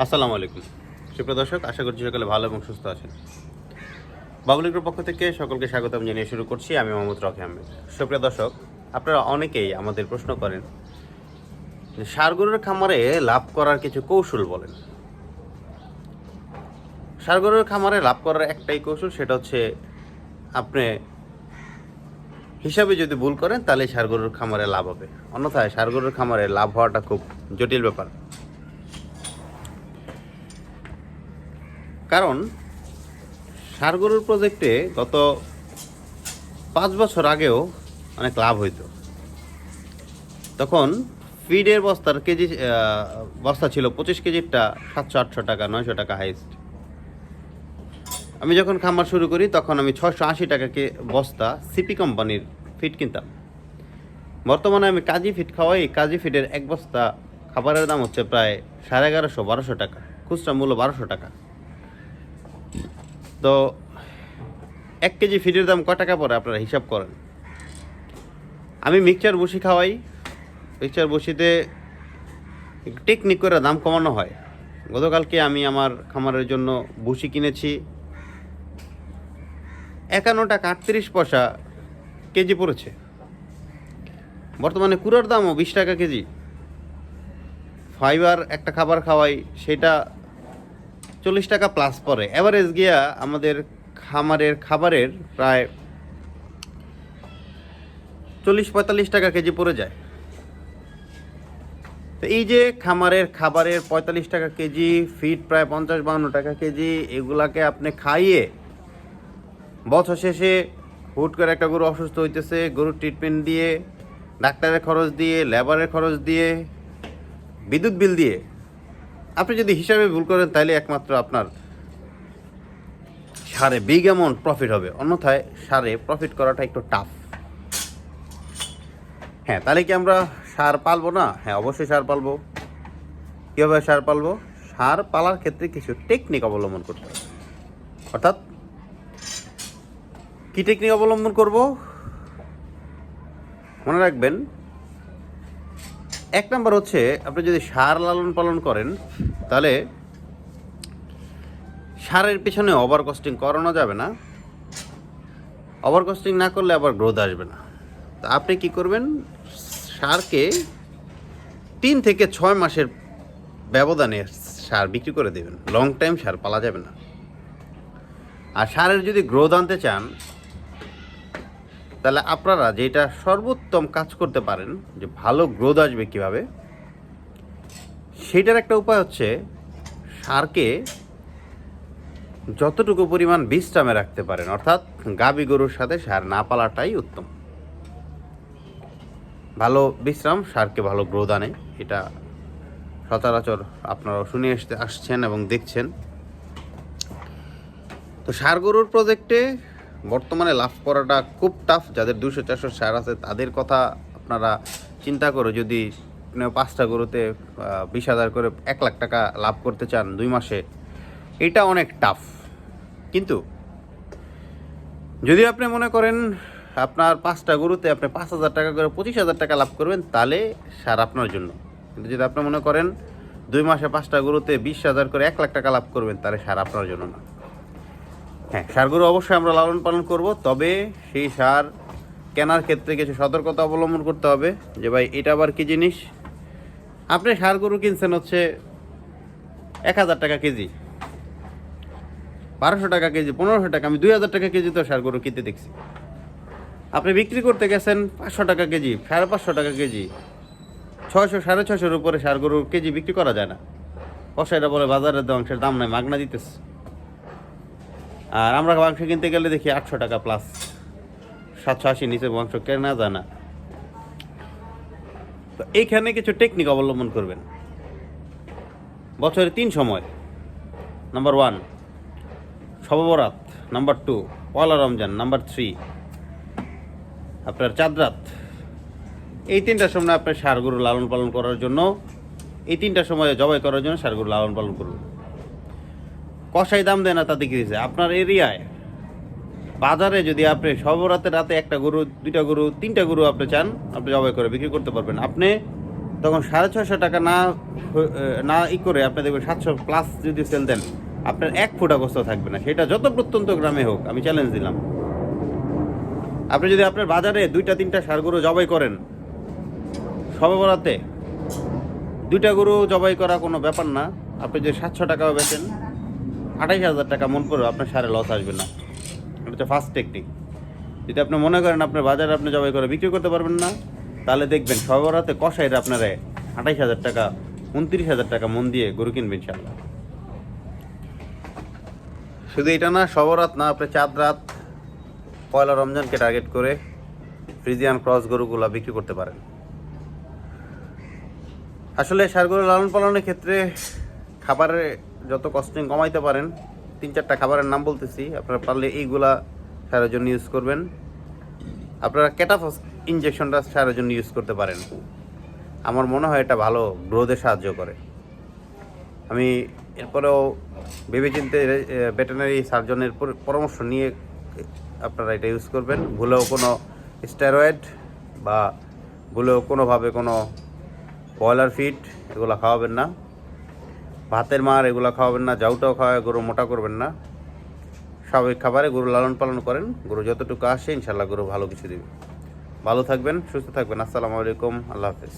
আসসালামু আলাইকুম সুপ্রিয় দর্শক, আশা করছি সকালে ভালো এবং সুস্থ আছেন। বাবুল এগ্রোর পক্ষ থেকে সকলকে স্বাগতম জানিয়ে শুরু করছি। আমি মোহাম্মদ রকি আহমেদ। সুপ্রিয় দর্শক, আপনারা অনেকেই আমাদের প্রশ্ন করেন যে ষাঁড় গরুর খামারে লাভ করার কিছু কৌশল বলেন। ষাঁড় গরুর খামারে লাভ করার একটাই কৌশল, সেটা হচ্ছে আপনি হিসাবে যদি ভুল করেন তাহলে ষাঁড় গরুর খামারে লাভ হবে, অন্যথায় ষাঁড় গরুর খামারে লাভ হওয়াটা খুব জটিল ব্যাপার। কারণ ষাঁড় গরুর প্রজেক্টে গত 5 বছর আগেও অনেক লাভ হইতো। তখন ফিডের বস্তা ছিল 25 কেজিরটা 700-800 টাকা, 900 টাকা হাইস্ট। আমি যখন খামার শুরু করি তখন আমি 680 টাকাকে বস্তা সিপি কোম্পানির ফিড কিনতাম। বর্তমানে আমি কাজী ফিড খাওয়াই। কাজী ফিডের এক বস্তা খাবারের দাম হচ্ছে প্রায় 1150-1200 টাকা, খুচরা মূল্য 1200 টাকা। তো 1 কেজি ফিডের দাম কয় টাকা পড়ে আপনারা হিসাব করেন। আমি মিক্সচার বসি খাওয়াই। মিক্সচার বসিতে টেকনিক করে দাম কমানো হয়। গতকালকে আমি আমার খামারের জন্য বসি কিনেছি 51 টাকা 38 পয়সা কেজি পড়েছে। বর্তমানে কুড়ার দামও 20 টাকা কেজি। ফাইবার একটা খাবার খাওয়াই, সেটা 40 টাকা প্লাস পড়ে। অ্যাভারেজ গিয়া আমাদের খামারের খাবারের প্রায় 40-45 টাকা কেজি পড়ে যায়। তো এই যে খামারের খাবারের 45 টাকা কেজি, ফিড প্রায় 50-52 টাকা কেজি, এগুলাকে আপনি খাইয়ে বছর শেষে হুট করে একটা গরু অসুস্থ হইতেছে, গরুর ট্রিটমেন্ট দিয়ে, ডাক্তারের খরচ দিয়ে, লেবারের খরচ দিয়ে, বিদ্যুৎ বিল দিয়ে আপনি যদি হিসাবে ভুল করেন তাহলে একমাত্র আপনার সারে বিগ অ্যামাউন্ট প্রফিট হবে, অন্যথায় সারে প্রফিট করাটা একটু টাফ। হ্যাঁ, তাহলে কি আমরা সার পালবো না? হ্যাঁ, অবশ্যই সার পালবো। কীভাবে সার পালবো? সার পালার ক্ষেত্রে কিছু টেকনিক অবলম্বন করতে হবে। অর্থাৎ কী টেকনিক অবলম্বন করব? মনে রাখবেন, 1 নম্বর হচ্ছে আপনি যদি সার লালন পালন করেন তাহলে সারের পিছনে ওভার কস্টিং করানো যাবে না। ওভার কস্টিং না করলে আবার গ্রোথ আসবে না। তো আপনি কি করবেন? সারকে 3 থেকে 6 মাসের ব্যবধানে সার বিক্রি করে দেবেন। লং টাইম সার পালা যাবে না। আর সারের যদি গ্রোথ আনতে চান তাহলে আপনারা যেটা সর্বোত্তম কাজ করতে পারেন, যে ভালো গ্রোথ আসবে কীভাবে, সেটার একটা উপায় হচ্ছে সারকে যতটুকু পরিমাণ বিশ্রামে রাখতে পারেন, অর্থাৎ গাভী গরুর সাথে সার না পালাটাই উত্তম। ভালো বিশ্রাম সারকে ভালো গ্রোথ আনে, এটা সচরাচর আপনারাও শুনে আসছেন এবং দেখছেন। তো ষাঁড় গরুর প্রজেক্টে বর্তমানে লাভ করাটা খুব টাফ। যাদের 200-400 ষাঁড় আছে তাদের কথা আপনারা চিন্তা করে যদি 5টা গরুতে 20,000 করে 1 লাখ টাকা লাভ করতে চান 2 মাসে, এটা অনেক টাফ। কিন্তু যদি আপনি মনে করেন আপনার 5টা গরুতে আপনি 5,000 টাকা করে 25,000 টাকা লাভ করবেন, তাহলে সার আপনার জন্য। কিন্তু যদি আপনি মনে করেন 2 মাসে 5টা গরুতে 20,000 করে 1 লাখ টাকা লাভ করবেন, তাহলে সার আপনার জন্য না। হ্যাঁ, সার গরু অবশ্যই আমরা লালন পালন করব, তবে সেই সার কেনার ক্ষেত্রে কিছু সতর্কতা অবলম্বন করতে হবে। যে ভাই, এটা আবার কী জিনিস? আপনি সার গরু কিনছেন হচ্ছে 1,000 টাকা কেজি, 1200 টাকা কেজি, 1500 টাকা, আমি 2,000 টাকা কেজি তো সার গরু কিনতে দেখছি। আপনি বিক্রি করতে গেছেন 500 টাকা কেজি, 550 টাকা কেজি, 600-650 উপরে সার গরুর কেজি বিক্রি করা যায় না। কষাইরা বলে বাজারের মাংসের দাম নাই, মাগনা দিতেছে। আর আমরা মাংস কিনতে গেলে দেখি 800 টাকা প্লাস, 780 নিচে মাংস কেনা যায় না। তো এইখানে কিছু টেকনিক অবলম্বন করবেন। বছরে 3 সময়: নাম্বার 1 শবে বরাত, নাম্বার 2 পয়লা রমজান, নাম্বার 3 আপনার চাঁদ রাত। এই 3টার সময় আপনার ষাঁড় গরু লালন পালন করার জন্য, এই 3টার সময় জবাই করার জন্য ষাঁড় গরু লালন পালন করুন। কষাই দাম দেয় না, তাতে কি দিয়েছে? আপনার এরিয়ায় বাজারে যদি আপনি সবরাতের রাতে 1টা গরু, 2টা গরু, 3টা গরু আপনি চান, আপনি জবাই করে বিক্রি করতে পারবেন। আপনি তখন 650 টাকা না করে আপনি দেখবেন 700 প্লাস যদি সেল দেন, আপনার 1 ফুটা গোস্ত থাকবে না, সেটা যত প্রত্যন্ত গ্রামে হোক। আমি চ্যালেঞ্জ দিলাম। আপনি যদি আপনার বাজারে 2-3টা ষাঁড় গরু জবাই করেন সবে বরাতে, 2টা গরু জবাই করা কোনো ব্যাপার না। আপনি যদি 700 টাকাও বেচেন, 28,000 টাকা মন করে আপনার ষাঁড়ে লস আসবে না। এটা হচ্ছে ফার্স্ট টেকনিক। যদি আপনি মনে করেন আপনার বাজারে আপনি জবাই করে বিক্রি করতে পারবেন না, তাহলে দেখবেন সবে বরাতে কষাইরা আপনারা 28,000 টাকা 29,000 টাকা মন দিয়ে গরু কিনবেন ইনশাল্লাহ। শুধু এটা না, সবরাত না, আপনি চাঁদ রাত পয়লা রমজানকে টার্গেট করে ফ্রিজিয়ান ক্রস গরুগুলো বিক্রি করতে পারেন। আসলে ষাঁড় গরু লালন পালনের ক্ষেত্রে খাবারের যত কস্টিং কমাইতে পারেন, 3-4টা খাবারের নাম বলতেছি, আপনারা পারলে এইগুলা ষাঁড়ের জন্য ইউজ করবেন। আপনারা ক্যাটাফস ইনজেকশনটা ষাঁড়ের জন্য ইউজ করতে পারেন। আমার মনে হয় এটা ভালো গ্রোথে সাহায্য করে। আমি এরপরেও ভেবেচিন্তে ভেটেরিনারি সার্জনের পরামর্শ নিয়ে আপনারা এটা ইউজ করবেন। ভুলেও কোনো স্টেরয়েড বা ভুলেও কোনোভাবে কোনো ব্রয়লার ফিড এগুলো খাওয়াবেন না, ভাতের মার এগুলো খাওয়াবেন না, জাউটাও খাওয়ায় গরু মোটা করবেন না। স্বাভাবিক খাবারে গরু লালন পালন করেন, গরু যতটুকু আসে ইনশাল্লাহ গরু ভালো কিছু দেবে। ভালো থাকবেন, সুস্থ থাকবেন। আসসালামু আলাইকুম, আল্লাহ হাফেজ।